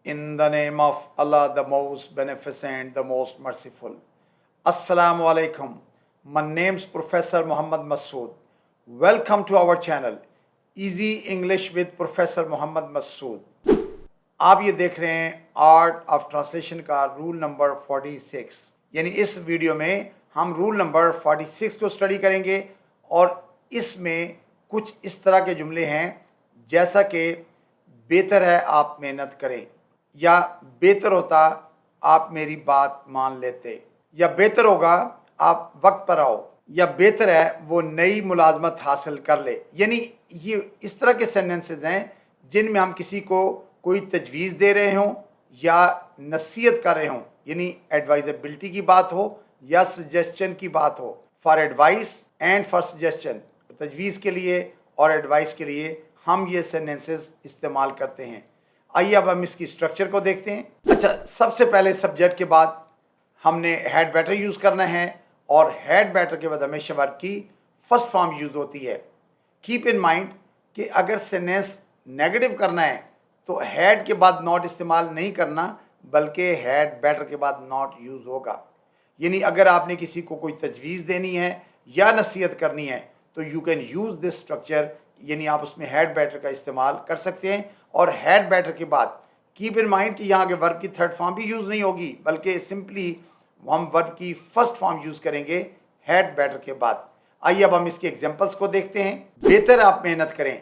In the name of Allah, the most beneficent, the most merciful. Assalamu alaikum. My name's Professor Muhammad Masood. Welcome to our channel, Easy English with Professor Muhammad Masood. آپ یہ دیکھ رہے ہیں art of translation کا roll number 46. یعنی اس video میں ہم roll number 46 کو اسٹڈی کریں گے اور اس میں کچھ اس طرح کے جملے ہیں جیسا کہ بہتر ہے آپ محنت کریں، یا بہتر ہوتا آپ میری بات مان لیتے، یا بہتر ہوگا آپ وقت پر آؤ، یا بہتر ہے وہ نئی ملازمت حاصل کر لے. یعنی یہ اس طرح کے سینٹنسز ہیں جن میں ہم کسی کو کوئی تجویز دے رہے ہوں یا نصیحت کر رہے ہوں، یعنی ایڈوائزبلٹی کی بات ہو یا سجیسچن کی بات ہو. فار ایڈوائس اینڈ فار سجیسچن، تجویز کے لیے اور ایڈوائس کے لیے ہم یہ سینٹنسز استعمال کرتے ہیں. آئیے اب ہم اس کی اسٹرکچر کو دیکھتے ہیں. اچھا، سب سے پہلے سبجیکٹ کے بعد ہم نے ہیڈ بیٹر یوز کرنا ہے، اور ہیڈ بیٹر کے بعد ہمیشہ ورب کی فرسٹ فارم یوز ہوتی ہے. کیپ ان مائنڈ کہ اگر سینٹنس نیگیٹو کرنا ہے تو ہیڈ کے بعد ناٹ استعمال نہیں کرنا، بلکہ ہیڈ بیٹر کے بعد ناٹ یوز ہوگا. یعنی اگر آپ نے کسی کو کوئی تجویز دینی ہے یا نصیحت کرنی ہے تو you can use this structure, یعنی آپ اس میں ہیڈ بیٹر کا استعمال کر سکتے ہیں. اور ہیڈ بیٹر کے بعد کیپ ان مائنڈ کہ یہاں کے ورب کی تھرڈ فارم بھی یوز نہیں ہوگی، بلکہ سمپلی ہم ورب کی فرسٹ فارم یوز کریں گے ہیڈ بیٹر کے بعد. آئیے اب ہم اس کے ایگزامپلس کو دیکھتے ہیں. بہتر آپ محنت کریں.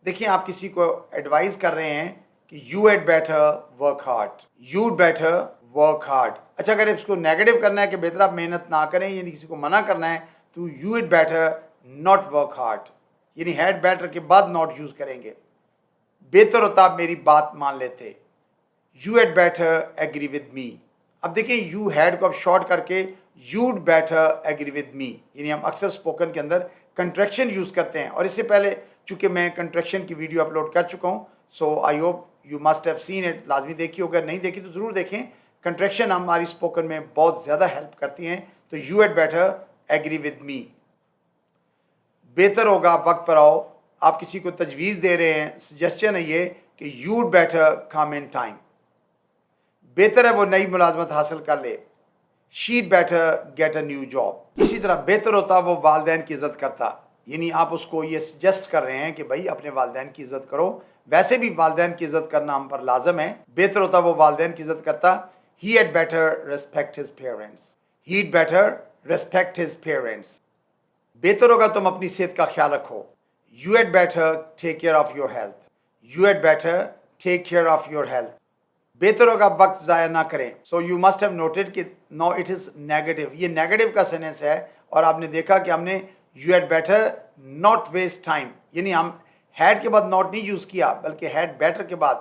دیکھیں، آپ کسی کو ایڈوائز کر رہے ہیں کہ you had better work hard, you better work hard. اچھا، اگر اس کو نیگیٹو کرنا ہے کہ بہتر آپ محنت نہ کریں، یعنی کسی کو منع کرنا ہے، تو you had better not work hard, یعنی ہیڈ بیٹر کے بعد ناٹ یوز کریں گے. بہتر ہوتا آپ میری بات مان لیتے، you had better agree with me. اب دیکھیں، یو ہیڈ کو اب شارٹ کر کے you'd better agree with me, یعنی ہم اکثر اسپوکن کے اندر کنٹریکشن یوز کرتے ہیں. اور اس سے پہلے چونکہ میں کنٹریکشن کی ویڈیو اپلوڈ کر چکا ہوں، so I hope you must have seen it. لازمی دیکھی ہوگا، نہیں دیکھی تو ضرور دیکھیں. کنٹریکشن ہماری اسپوکن میں بہت زیادہ ہیلپ کرتی ہیں. تو you had better agree with me. بہتر ہوگا آپ وقت پر آؤ. آپ کسی کو تجویز دے رہے ہیں، سجیسچن ہے یہ کہ you'd better come in time. بہتر ہے وہ نئی ملازمت حاصل کر لے. She'd better get a new job. اسی طرح بہتر ہوتا وہ والدین کی عزت کرتا، یعنی آپ اس کو یہ سجیسٹ کر رہے ہیں کہ بھائی اپنے والدین کی عزت کرو. ویسے بھی والدین کی عزت کرنا ہم پر لازم ہے. بہتر ہوتا وہ والدین کی عزت کرتا. ہی had better respect his parents. Had better respect his parents. بہتر ہوگا تم اپنی صحت کا خیال رکھو. You had better take care of your health. You had better take care of your health. بہتر ہوگا وقت ضائع نہ کریں. So you must have noted کہ نو اٹ از نیگیٹو، یہ نیگیٹو کا سینٹنس ہے. اور آپ نے دیکھا کہ ہم نے you had better not waste time, یعنی ہم ہیڈ کے بعد ناٹ نہیں یوز کیا، بلکہ ہیڈ بیٹر کے بعد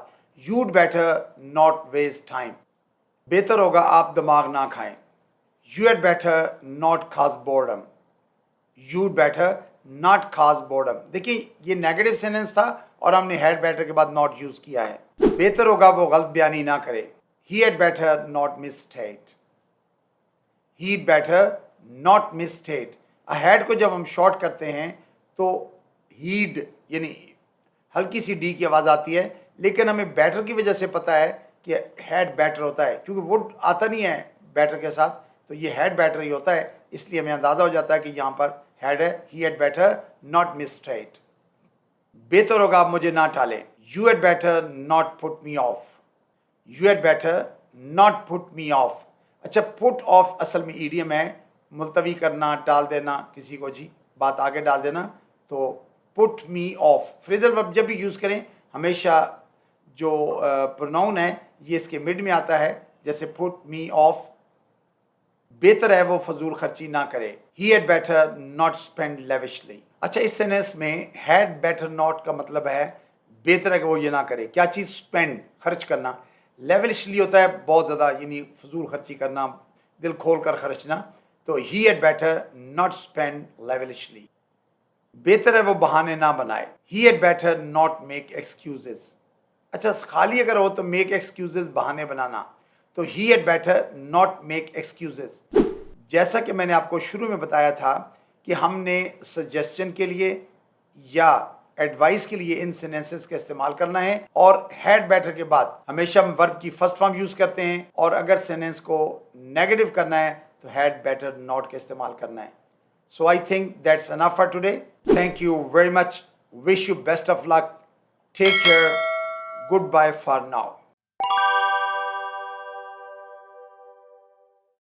you'd better not waste time. بہتر ہوگا آپ دماغ نہ کھائیں. You had better not cause boredom. You'd better not cause boredom. دیکھیے، یہ نیگیٹو سینٹنس تھا اور ہم نے ہیڈ بیٹر کے بعد ناٹ یوز کیا ہے. بہتر ہوگا وہ غلط بیانی نہ کرے. He had better not misstate. Had better not misstate. Had کو جب ہم شارٹ کرتے ہیں تو ہیڈ یعنی ہلکی سی ڈی کی آواز آتی ہے، لیکن ہمیں بیٹر کی وجہ سے پتہ ہے کہ ہیڈ بیٹر ہوتا ہے، کیونکہ وڈ آتا نہیں ہے بیٹر کے ساتھ، تو یہ ہیڈ بیٹر ہی ہوتا ہے. اس لیے ہمیں اندازہ ہو جاتا ہے کہ یہاں پر ہیڈ ہے. He had better not mistate. بہتر ہوگا آپ مجھے نہ ٹالیں. You had better not put me off. You had better not put me off. اچھا، پٹ آف اصل میں ایڈیم ہے، ملتوی کرنا، ٹال دینا کسی کو، جی بات آگے ڈال دینا. تو پٹ می آف فریزل ورب جب بھی یوز کریں ہمیشہ جو پروناؤن ہے یہ اس کے مڈ میں آتا ہے، جیسے پٹ می آف. بہتر ہے وہ فضول خرچی نہ کرے. He had better not spend lavishly. اچھا، اس سینٹنس میں ہیڈ بیٹر ناٹ کا مطلب ہے بہتر ہے کہ وہ یہ نہ کرے. کیا چیز؟ اسپینڈ، خرچ کرنا. لیوشلی ہوتا ہے بہت زیادہ، یعنی فضول خرچی کرنا، دل کھول کر خرچنا. تو he had better not spend lavishly. بہتر ہے وہ بہانے نہ بنائے. He had better not make excuses. اچھا، خالی اگر ہو تو میک ایکسکیوزز بہانے بنانا. تو he had better not make excuses. جیسا کہ میں نے آپ کو شروع میں بتایا تھا کہ ہم نے سجیسچن کے لیے یا ایڈوائس کے لیے ان سینٹنسز کا استعمال کرنا ہے، اور ہیڈ بیٹر کے بعد ہمیشہ ہم ورب کی فرسٹ فارم یوز کرتے ہیں، اور اگر سینٹنس کو نیگیٹو کرنا ہے تو ہیڈ بیٹر ناٹ کا استعمال کرنا ہے. So I think that's enough for today. Thank you very much. Wish you best of luck. Take care. Goodbye for now.